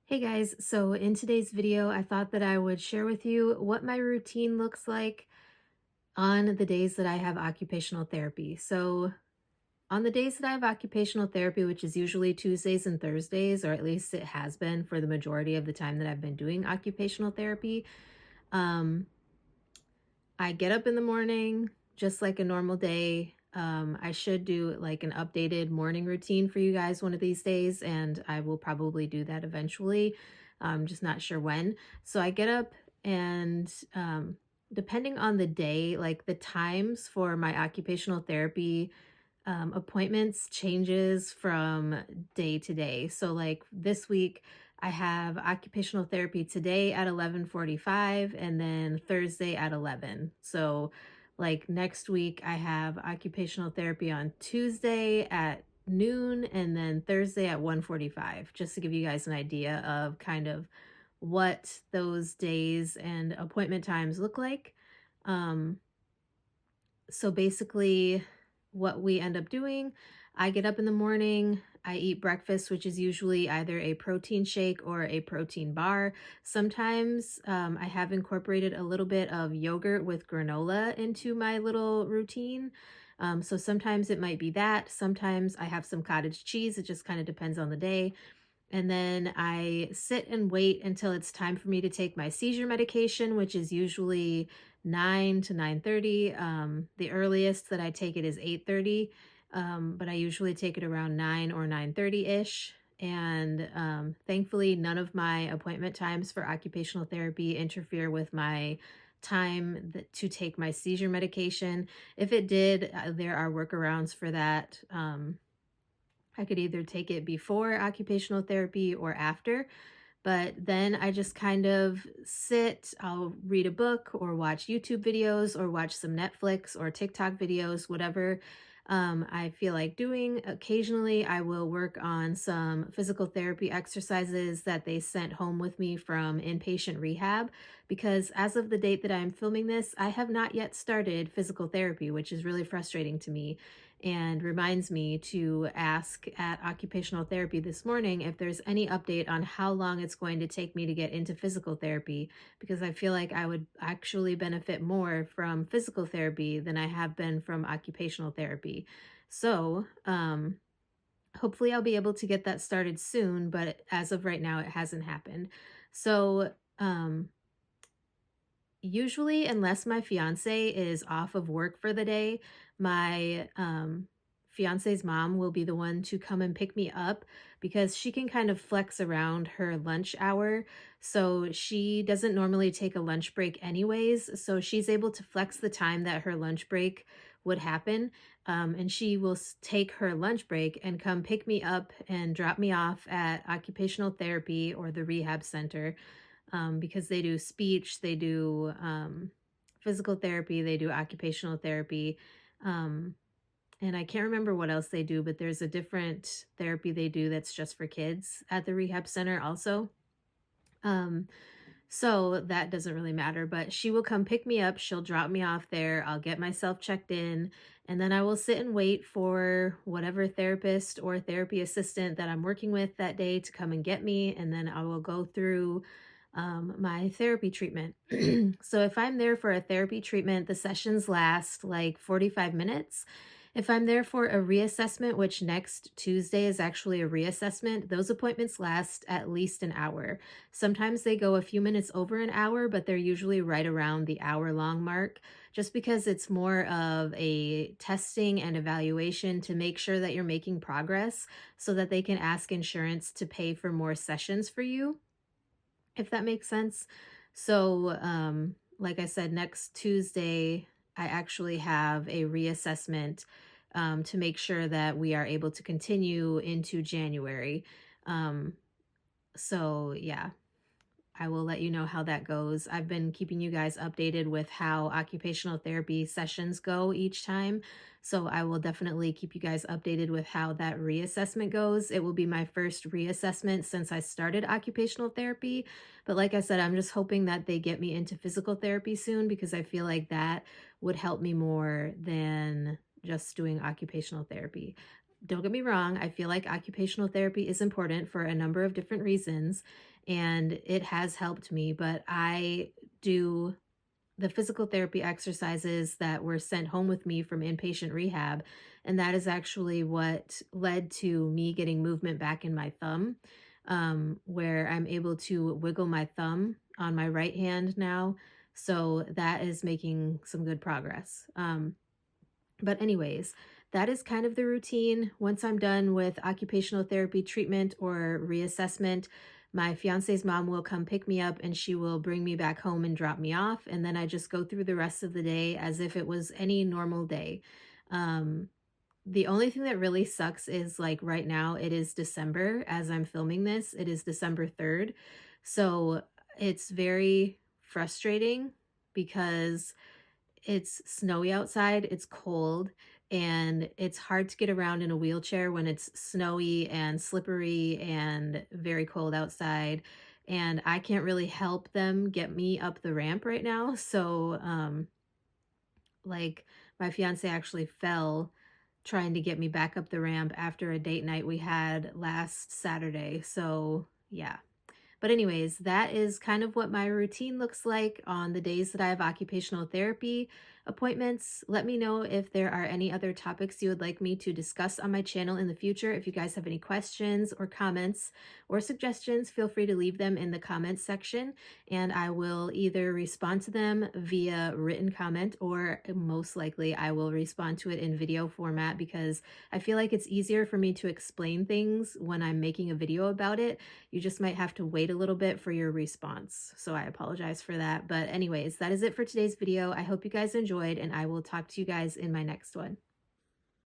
Hey guys, so in today's video, I thought that I would share with you what my routine looks like on the days that I have occupational therapy. So, on the days that I have occupational therapy, which is usually Tuesdays and Thursdays, or at least it has been for the majority of the time that I've been doing occupational therapy, um, I get up in the morning just like a normal day. I should do like an updated morning routine for you guys one of these days, and I will probably do that eventually. I'm just not sure when. So I get up and depending on the day, like the times for my occupational therapy appointments changes from day to day. So like this week I have occupational therapy today at 11:45 and then Thursday at 11. So like next week I have occupational therapy on Tuesday at noon and then Thursday at 1:45, just to give you guys an idea of kind of what those days and appointment times look like. Um so basically, what we end up doing, I get up in the morning, I eat breakfast, which is usually either a protein shake or a protein bar. Sometimes I have incorporated a little bit of yogurt with granola into my little routine. So sometimes it might be that. Sometimes I have some cottage cheese. It just kind of depends on the day. And then I sit and wait until it's time for me to take my seizure medication, which is usually 9 to 9:30. The earliest that I take it is 8:30, but I usually take it around 9 or 9:30-ish. And thankfully, none of my appointment times for occupational therapy interfere with my time to take my seizure medication. If it did, there are workarounds for that. I could either take it before occupational therapy or after, but then I just kind of sit, I'll read a book or watch YouTube videos or watch some Netflix or TikTok videos, whatever I feel like doing. Occasionally, I will work on some physical therapy exercises that they sent home with me from inpatient rehab, because as of the date that I'm filming this, I have not yet started physical therapy, which is really frustrating to me and reminds me to ask at occupational therapy this morning if there's any update on how long it's going to take me to get into physical therapy, because I feel like I would actually benefit more from physical therapy than I have been from occupational therapy. So, hopefully I'll be able to get that started soon, but as of right now, it hasn't happened. So, usually, unless my fiance is off of work for the day, my fiance's mom will be the one to come and pick me up, because she can kind of flex around her lunch hour. So she doesn't normally take a lunch break anyways. So she's able to flex the time that her lunch break would happen. And she will take her lunch break and come pick me up and drop me off at occupational therapy or the rehab center, because they do speech, they do physical therapy, they do occupational therapy. Um, and I can't remember what else they do, but there's a different therapy they do that's just for kids at the rehab center also. Um, so that doesn't really matter, but she will come pick me up. She'll drop me off there. I'll get myself checked in, and then I will sit and wait for whatever therapist or therapy assistant that I'm working with that day to come and get me. And then I will go through my therapy treatment. So if I'm there for a therapy treatment, the sessions last like 45 minutes. If I'm there for a reassessment, which next Tuesday is actually a reassessment, those appointments last at least an hour. Sometimes they go a few minutes over an hour, but they're usually right around the hour-long mark, just because it's more of a testing and evaluation to make sure that you're making progress so that they can ask insurance to pay for more sessions for you, if that makes sense. So, like I said, next Tuesday, I actually have a reassessment to make sure that we are able to continue into January. Um, so, yeah, I will let you know how that goes. I've been keeping you guys updated with how occupational therapy sessions go each time. So I will definitely keep you guys updated with how that reassessment goes. It will be my first reassessment since I started occupational therapy. But like I said, I'm just hoping that they get me into physical therapy soon, because I feel like that would help me more than just doing occupational therapy. don't get me wrong, I feel like occupational therapy is important for a number of different reasons, and it has helped me, but I do the physical therapy exercises that were sent home with me from inpatient rehab. And that is actually what led to me getting movement back in my thumb, where I'm able to wiggle my thumb on my right hand now. So that is making some good progress. But anyways, that is kind of the routine. Once I'm done with occupational therapy treatment or reassessment, my fiance's mom will come pick me up and she will bring me back home and drop me off. And then I just go through the rest of the day as if it was any normal day. Um, the only thing that really sucks is like right now, it is December as I'm filming this, it is December 3rd. So it's very frustrating because it's snowy outside, it's cold, and it's hard to get around in a wheelchair when it's snowy and slippery and very cold outside. And I can't really help them get me up the ramp right now. So, like, my fiance actually fell trying to get me back up the ramp after a date night we had last Saturday. So, yeah. But anyways, that is kind of what my routine looks like on the days that I have occupational therapy appointments. Let me know if there are any other topics you would like me to discuss on my channel in the future. If you guys have any questions or comments or suggestions, feel free to leave them in the comments section and I will either respond to them via written comment or most likely I will respond to it in video format because I feel like it's easier for me to explain things when I'm making a video about it. You just might have to wait a little bit for your response. So I apologize for that. But anyways, that is it for today's video. I hope you guys enjoyed and I will talk to you guys in my next one.